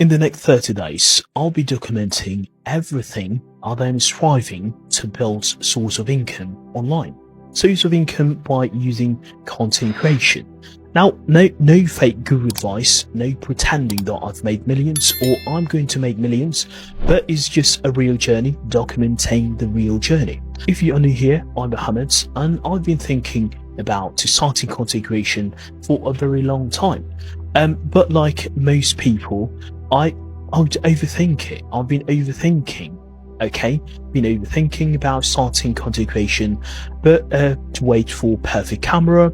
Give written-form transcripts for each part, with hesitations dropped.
In the next 30 days, I'll be documenting everything I am striving to build source of income online. Source of income by using content creation. Now, no fake guru advice, no pretending that I've made millions or I'm going to make millions, but it's just a real journey, documenting the real journey. If you're new here, I'm Mohammed, and I've been thinking about starting content creation for a very long time. But like most people, I would overthink it. I've been overthinking. Okay, been overthinking about starting content creation, but to wait for perfect camera,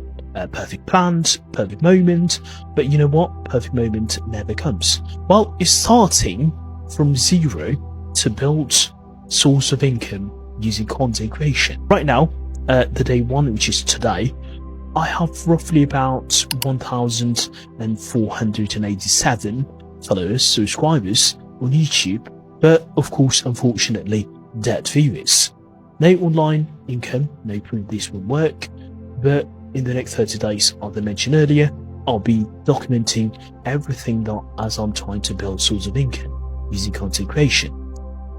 perfect plans, perfect moment. But you know what? Perfect moment never comes. Well, it's starting from zero to build source of income using content creation. Right now, the day one, which is today, I have roughly about 1,487 followers, subscribers on YouTube. But of course, unfortunately, dead viewers. No online income, no proof this will work. But in the next 30 days, as I mentioned earlier, I'll be documenting everything that as I'm trying to build source of income using content creation.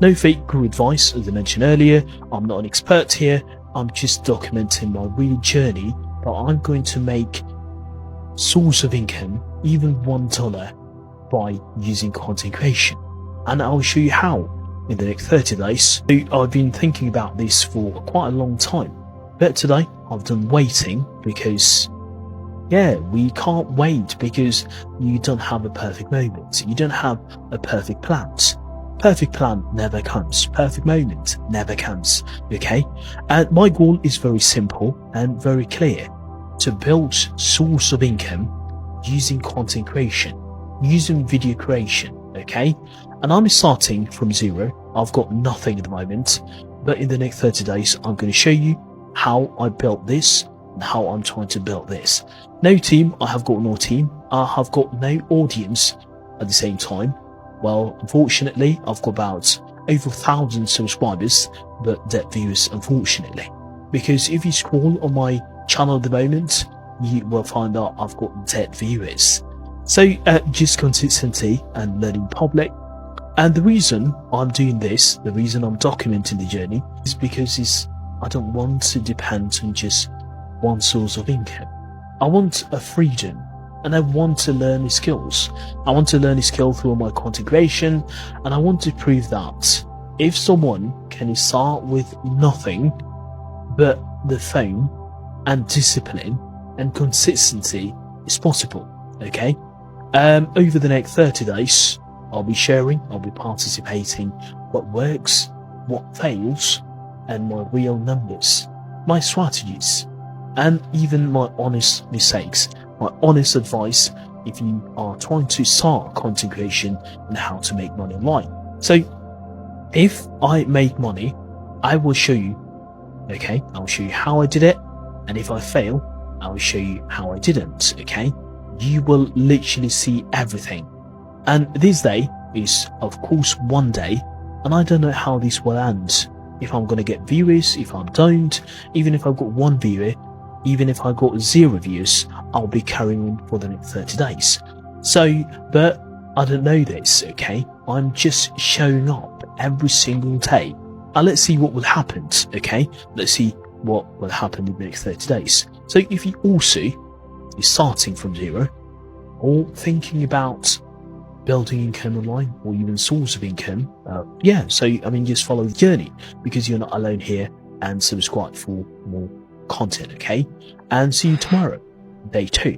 No fake guru advice, as I mentioned earlier. I'm not an expert here. I'm just documenting my real journey that I'm going to make source of income, even $1 by using content creation. And I'll show you how in the next 30 days. I've been thinking about this for quite a long time, but today I've done waiting because, yeah, we can't wait because you don't have a perfect moment. You don't have a perfect plan. Perfect plan never comes. Perfect moment never comes. Okay? And my goal is very simple and very clear: to build source of income using content creation, using video creation. Okay, and I'm starting from zero. I've got nothing at the moment, but in the next 30 days, I'm going to show you how I built this and how I'm trying to build this. No team. I have got no team. I have got no audience at the same time. Well, unfortunately, I've got about over 1,000 subscribers, but dead viewers, unfortunately. Because if you scroll on my channel at the moment, you will find out I've got dead viewers. So just consistency and learning public. And the reason I'm doing this, the reason I'm documenting the journey, is because I don't want to depend on just one source of income. I want a freedom, and I want to learn the skills. I want to learn the skill through my content creation, and I want to prove that if someone can start with nothing but the phone and discipline and consistency, is possible. Okay. Over the next 30 days, I'll be sharing, I'll be participating what works, what fails, and my real numbers, my strategies, and even my honest mistakes, my honest advice if you are trying to start content creation and how to make money online. So if I make money, I will show you, okay? I'll show you how I did it, and if I fail, I will show you how I didn't, okay? You will literally see everything. And this day is, of course, one day, and I don't know how this will end. If I'm going to get viewers, if I don't, even if I've got one viewer, even if I got 0 viewers, I'll be carrying on for the next 30 days. So, but I don't know this, okay? I'm just showing up every single day. And let's see what will happen, okay? Let's see what will happen in the next 30 days. So if you also is starting from zero or thinking about building income online or even source of income, just follow the journey, because you're not alone here, and subscribe for more content. Okay, and see you tomorrow, day 2.